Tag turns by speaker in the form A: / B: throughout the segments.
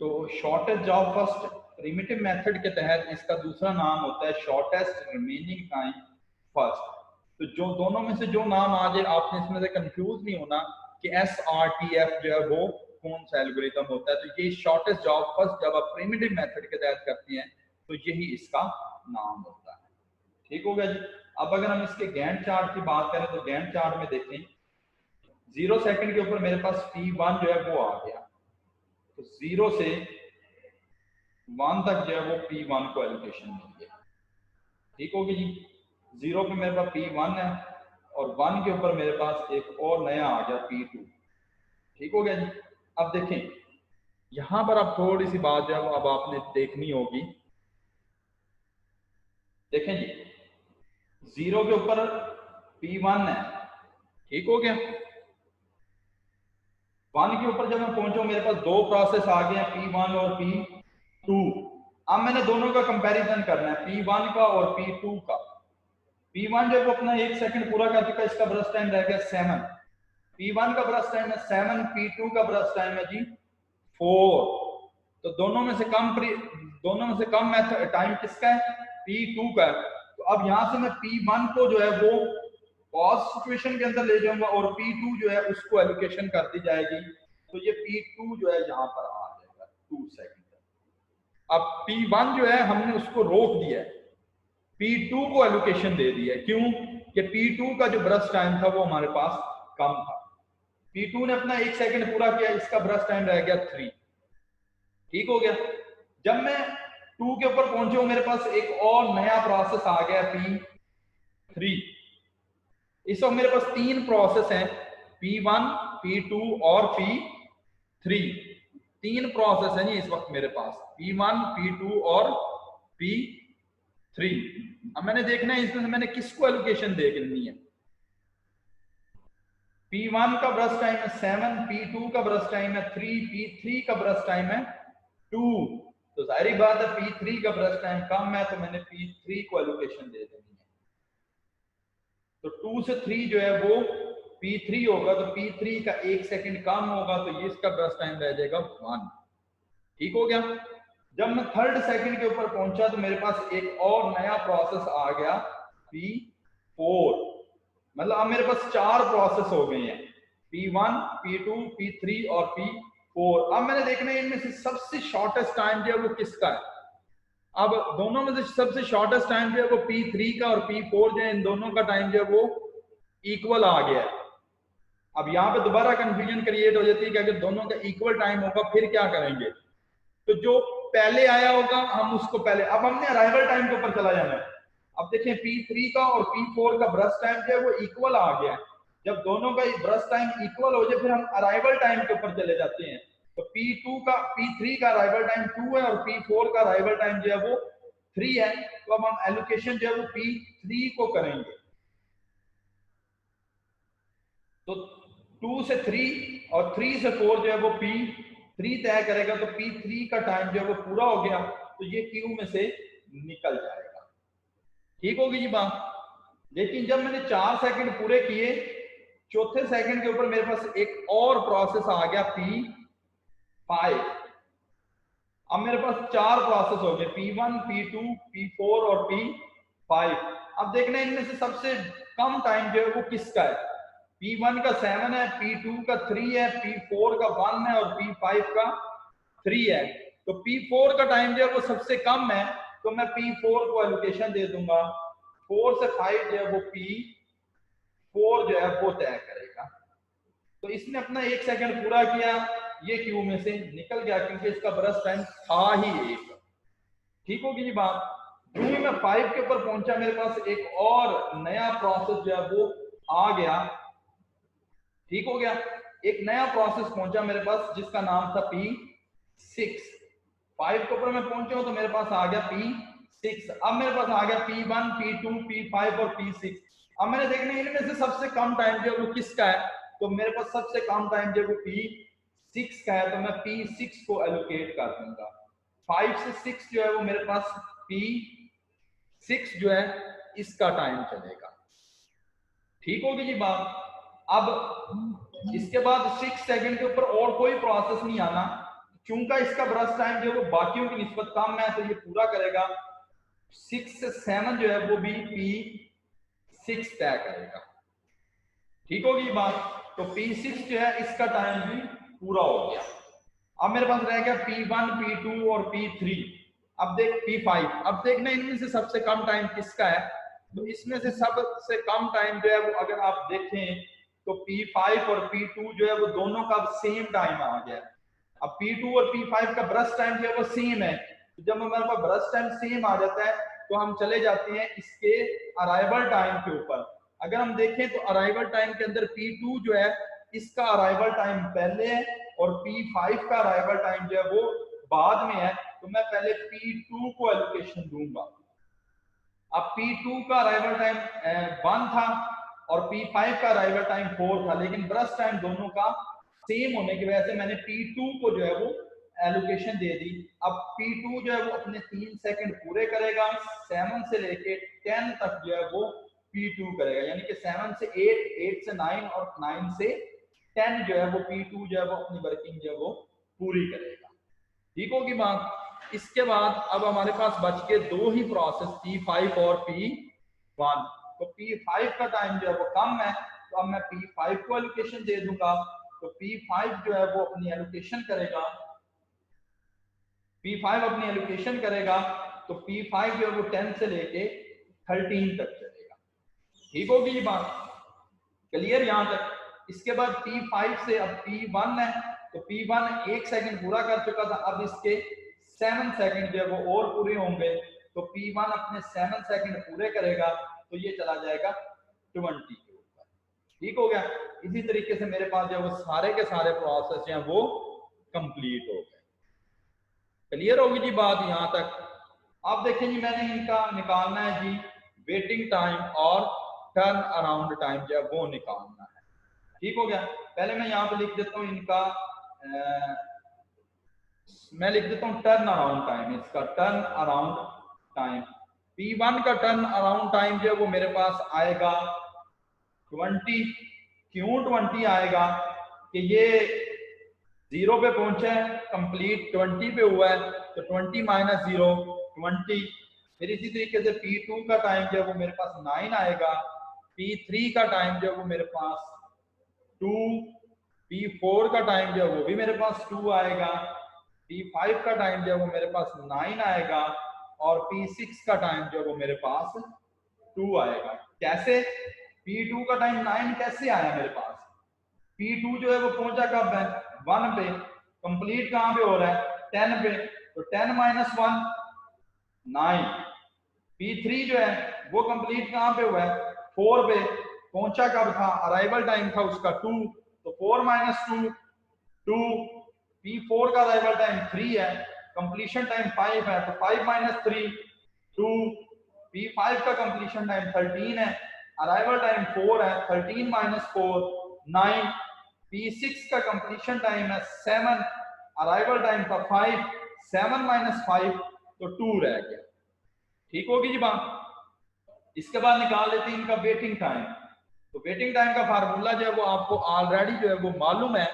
A: तो shortest job first primitive method के तहत इसका दूसरा नाम होता है शॉर्टेस्ट रिमेनिंग टाइम फर्स्ट। तो जो दोनों में से जो नाम आ जाए आपने इसमें से कंफ्यूज नहीं होना कि SRTF जो है वो कौन सा एल्गोरिथम होता है। तो ये शॉर्टेस्ट जॉब फर्स्ट जब आप प्रिमिटिव मेथड के तहत करते हैं तो यही इसका नाम होता है। ठीक हो गया जी। अब अगर हम इसके गैंट चार्ट की बात करें तो गैंट चार्ट में देखें 0 सेकंड के ऊपर मेरे पास P1 जो है वो आ गया, तो 0 से 1 तक जो है वो P1 को एलोकेशन मिल गया। ठीक होगी जी। 0 पे मेरे पास P1 है और 1 के ऊपर मेरे पास एक और नया आ गया P2। ठीक हो गया जी। अब देखें यहां पर अब थोड़ी सी बात जो है अब आपने देखनी होगी। देखें जी 0 के ऊपर P1 है, ठीक हो गया। 1 के ऊपर जब मैं पहुंचा मेरे पास दो प्रोसेस आ गए P1 और P2। अब मैंने दोनों का कंपैरिजन करना है P1 का और P2 का। P1 जब वो अपना 1 सेकंड पूरा कर चुका इसका ब्रश टाइम रह गया 7। P1 का ब्रश टाइम है 7, P2 का ब्रश टाइम है जी 4। तो दोनों में से कम टाइम किसका है? P2 का है। तो अब यहां से मैं P1 को जो है वो पॉज सिचुएशन के अंदर ले जाऊंगा और P2 जो है उसको एलोकेशन कर दी जाएगी। तो ये P2 जो है यहाँ पर आ जाएगा 2 सेकंड। अब P1 जो है हमने उसको रोक दिया है, P2 को एलोकेशन दे दिया है। क्यों? कि P2 का जो ब्रश टाइम था वो हमारे पास कम था। P2 ने अपना 1 सेकंड पूरा किया, इसका ब्रश टाइम रह गया 3। ठीक हो गया। जब मैं 2 के ऊपर पहुंचे हूं मेरे पास एक और नया प्रोसेस आ गया P3। इस वक्त मेरे पास 3 प्रोसेस हैं P1, P2 और P3। 3 प्रोसेस हैं जी इस वक्त मेरे पास P1, P2 और P3। अब मैंने देखना है इसमें से मैंने किसको एलोकेशन देखनी है। P1 का ब्रश टाइम है 7, P2 का ब्रश टाइम है 3, P3 का ब्रश टाइम है 2। तो जाहिर बात है P3 का ब्रश टाइम कम है तो मैंने P3 को एलोकेशन दे देनी है। तो 2 से 3 जो है वो P3 होगा, तो P3 का 1 सेकंड कम होगा तो ये इसका ब्रश टाइम रह जाएगा 1। ठीक हो गया। जब मैं 3rd सेकंड के ऊपर पहुंचा तो मेरे पास एक और नया प्रोसेस आ गया P4। मतलब अब मेरे पास 4 प्रोसेस हो गए हैं P1, P2, P3 और P4। अब मैंने देखना है इनमें से सबसे शॉर्टेस्ट टाइम जो है वो किसका है। अब दोनों में से सबसे शॉर्टेस्ट टाइम जो है वो P3 का और P4 जो है इन दोनों का टाइम जो है वो इक्वल आ गया है। अब यहाँ पे दोबारा कंफ्यूजन क्रिएट हो जाती है कि अगर दोनों का इक्वल टाइम होगा फिर क्या करेंगे। तो जो पहले आया होगा हम उसको पहले, अब हमने अराइवल टाइम के ऊपर चला जाना है। अब देखें P3 का और P4 का ब्रश टाइम जो है वो इक्वल आ गया है। जब दोनों का ब्रश टाइम इक्वल हो जाए फिर हम अराइवल टाइम के ऊपर चले जाते हैं। तो P3 का अराइवल टाइम 2 है और P4 का अराइवल टाइम जो है वो 3 है। तो अब हम एलोकेशन जो है वो P3 को करेंगे। तो 2 से 3 और 3 से 4 जो है वो P3 तय करेगा। तो P3 का टाइम जो है वो पूरा हो गया तो ये क्यू में से निकल जाएगा। ठीक होगी जी बात। लेकिन जब मैंने 4 सेकंड पूरे किए, चौथे सेकंड के ऊपर मेरे पास एक और प्रोसेस आ गया P5। अब मेरे पास 4 प्रोसेस हो गए P1, P2, P4 और P5। अब देखना है इनमें से सबसे कम टाइम जो है वो किसका है। P1 का 7 है, P2 का 3 है, P4 का 1 है और P5 का 3 है। तो P4 का टाइम जो है वो सबसे कम है तो मैं P4 को एलोकेशन दे दूंगा। 4 से 5 जो है वो P4 जो है वो तय करेगा। तो इसने अपना 1 सेकंड पूरा किया, ये क्यू में से निकल गया क्योंकि इसका ब्रश टाइम था ही 1। ठीक होगी जी बात। जो ही मैं 5 के ऊपर पहुंचा मेरे पास एक और नया प्रोसेस जो है वो आ गया। ठीक हो गया। एक नया प्रोसेस पहुंचा मेरे पास जिसका नाम था P6। 5 के ऊपर मैं पहुंचा हूं तो मेरे पास आ गया P6। अब मेरे पास आ गया P1, P2, P5 और P6। अब मैंने देखना इनमें से सबसे कम टाइम जो है वो किसका है। तो मेरे पास सबसे कम टाइम जो है वो P6 का है तो मैं P6 को एलोकेट कर दूंगा। 5 से 6 जो है वो मेरे पास P6 जो है इसका टाइम चलेगा। ठीक होगी जी बात। अब इसके बाद 6 सेकंड के ऊपर और कोई प्रोसेस नहीं आना। चूंकि इसका ब्रश टाइम जो है वो बाकियों की निस्बत कम है, तो ये पूरा करेगा 6 से 7 जो है वो भी P6 तय करेगा। ठीक होगी बात। तो P6 जो है इसका टाइम भी पूरा हो गया। अब मेरे पास रह गया P1, P2 और P3। अब देख P5, अब देखना इनमें से सबसे कम टाइम किसका है। तो इसमें से सबसे कम टाइम जो है वो अगर आप देखें तो P5 और P2 जो है वो दोनों का सेम टाइम आ गया। अब P2 और P5 का ब्रश टाइम जो है वो सेम है। तो जब हमारे पास ब्रश टाइम सेम आ जाता है तो हम चले जाते हैं इसके अराइवल टाइम के ऊपर। अगर हम देखें तो अराइवल टाइम के अंदर P2 जो है इसका अराइवल टाइम पहले है और P5 का अराइवल टाइम जो है वो बाद में है। तो मैं पहले P2 को एलोकेशन दूंगा। अब P2 का अराइवल टाइम 1 था और P5 का अराइवल टाइम 4 था, लेकिन ब्रश टाइम दोनों का सेम होने की वजह से मैंने P2 को जो है वो एलोकेशन दे दी। अब P2 जो है वो अपने 3 सेकंड पूरे करेगा, 7 से लेके 10 तक जो है वो P2 करेगा, यानी कि 7 से 8, 8 से 9 और 9 से 10 जो है वो P2 जो है वो अपनी वर्किंग जो है वो पूरी करेगा। ठीक होगी बात। इसके बाद अब हमारे पास बच के दो ही प्रोसेस P5 और P1। तो P5 का टाइम जो है वो कम है, तो अब मैं P5 को एलोकेशन दे दूंगा। तो P5 जो है वो अपनी एलोकेशन करेगा, P5 अपनी एलोकेशन करेगा। तो P5 जो है वो 10 से लेके 13 तक चलेगा। ठीक होगी ये बात, क्लियर यहां तक। इसके बाद P5 से अब P1 है, तो P1 1 सेकंड पूरा कर चुका था, अब इसके 7 सेकंड जो है वो और पूरे होंगे। तो P1 अपने 7 सेकंड पूरे करेगा, तो ये चला जाएगा 20 के ऊपर। ठीक हो गया। इसी तरीके से मेरे पास जो वो सारे के सारे प्रोसेस हैं वो कंप्लीट हो गए। क्लियर होगी जी बात यहां तक। अब देखें जी, मैंने इनका निकालना है जी वेटिंग टाइम और टर्न अराउंड टाइम जो है वो निकालना है। ठीक हो गया। पहले मैं यहाँ पे लिख देता हूँ इनका मैं लिख देता हूँ टर्न अराउंड टाइम। इसका टर्न अराउंड टाइम P1 का टर्न अराउंड टाइम जो है वो मेरे पास आएगा 20। क्यों 20 आएगा कि ये 0 पे पहुंचा है, कंप्लीट 20 पे हुआ है, तो 20 माइनस 0 20। फिर इसी तरीके से P2 का टाइम जो है वो मेरे पास 9 आएगा, P3 का टाइम जो है वो मेरे पास 2, P4 का टाइम जो है वो भी मेरे पास 2 आएगा, P5 का टाइम जो है वो मेरे पास 9 आएगा और P6 का टाइम जो है वो मेरे पास 2 आएगा। कैसे? P2 का टाइम 9 कैसे आया मेरे पास? P2 जो है वो पहुंचा कब है? 1 पे। कंप्लीट कहां पे हो रहा है? 10 पे। तो 10 माइनस 1 9। P3 जो है वो कंप्लीट कहां पे हुआ है? 4 पे। पहुंचा कब था? अराइवल टाइम था उसका 2, तो 4 माइनस 2 2। P4 का अराइवल टाइम 3 है, कंप्लीशन टाइम 5 है, तो 5 माइनस 3 2। P5 का कंप्लीशन टाइम 13 है, अराइवल टाइम 4 है, 13 माइनस 4 9। P6 का कंप्लीशन टाइम है 7, अराइवल टाइम था 5, 7 माइनस 5 तो 2 रह गया। ठीक होगी जी बात। इसके बाद निकाल लेते हैं इनका वेटिंग टाइम। तो वेटिंग टाइम का फार्मूला जो है वो आपको ऑलरेडी जो है वो मालूम है,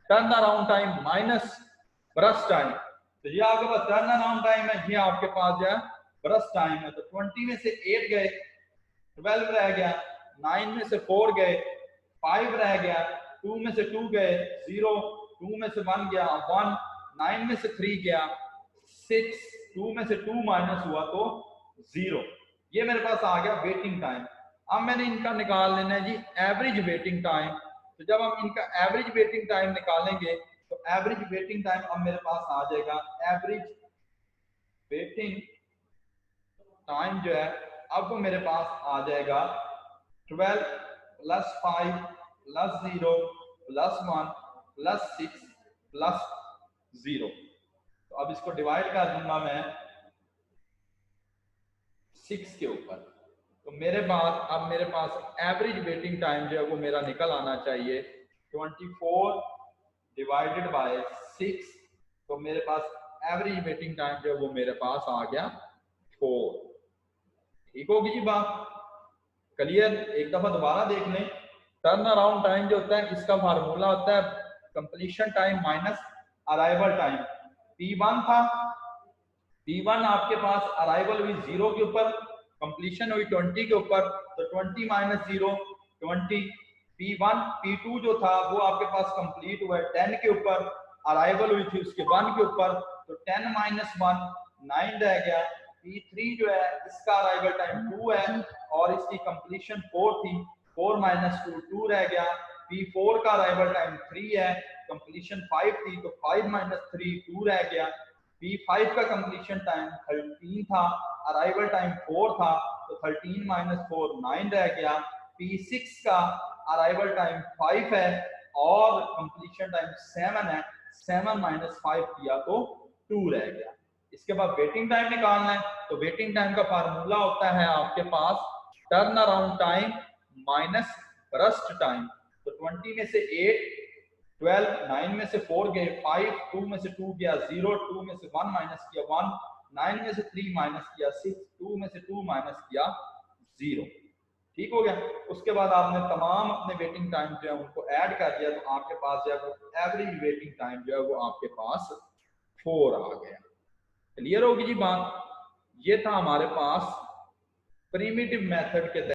A: turn around time minus brush time. तो ये आपके पास टर्न अराउंड टाइम है, ये आपके पास जो है ब्रश टाइम है। तो 20 में से 8 गए, 12 रह गया, 9 में से 4 गए, 5 रह गया, 2 में से 2 गए 0, 2 में से 1 गया 1, 9 में से 3 गया 6, 2 में से 2 माइनस हुआ तो 0। ये मेरे पास आ गया वेटिंग टाइम। अब मैंने इनका निकाल लेना है जी एवरेज वेटिंग टाइम। तो जब हम इनका एवरेज वेटिंग टाइम निकालेंगे तो एवरेज वेटिंग टाइम अब मेरे पास आ जाएगा, एवरेज वेटिंग टाइम जो है अब वो मेरे पास आ जाएगा 12 plus 5 plus 0 plus 1 plus 6 plus 0। तो अब इसको डिवाइड कर दूंगा मैं 6 के ऊपर। तो मेरे पास अब मेरे पास एवरेज वेटिंग टाइम जो है वो मेरा निकल आना चाहिए 24 डिवाइडेड बाय 6। तो मेरे पास एवरेज वेटिंग टाइम जो है वो मेरे पास आ गया 4। ठीक होगी जी बात, क्लियर। एक दफा दोबारा देख लें। टर्न अराउंड टाइम जो होता है इसका फार्मूला होता है completion time minus arrival time. P1 था, P1 आपके पास अराइवल हुई 0 के ऊपर, कंप्लीशन हुई 20 के ऊपर, तो 20 माइनस 0 20। P1 P2 जो था वो आपके पास कंप्लीट हुआ है 10 के ऊपर, अराइवल हुई थी उसके 1 के ऊपर, तो 10 माइनस 1 9 रह गया। P3 जो है इसका अराइवल टाइम 2 है और इसकी कंप्लीशन 4 थी, 4 माइनस 2 2 रह गया। P4 का अराइवल टाइम 3 है, कंप्लीशन 5 थी, तो 5 माइनस 3 2 रह गया। P5 का कंप्लीशन टाइम 13 था, अराइवल टाइम 4 था, तो 13 माइनस 4 9 रह गया। P6 का अराइवल टाइम 5 है और कंप्लीशन टाइम 7 है, 7 माइनस 5 किया तो 2 रह गया। इसके बाद वेटिंग टाइम निकालना है, तो वेटिंग टाइम का फार्मूला होता है आपके पास turn around time minus burst time. तो 20 में से 8, 12, 9 में से 4 गए 5, 2 में से 2 गया 0, 2 में से 1 माइनस किया 1, 9 में से 3 माइनस किया 6, 2 में से 2 माइनस किया 0। ठीक हो गया। उसके बाद आपने तमाम अपने वेटिंग टाइम जो है उनको ऐड कर दिया, तो आपके पास जो है वो एवरेज वेटिंग टाइम जो है वो आपके पास 4 आ गया। क्लियर होगी जी बात। ये था हमारे पास प्रिमिटिव मेथड के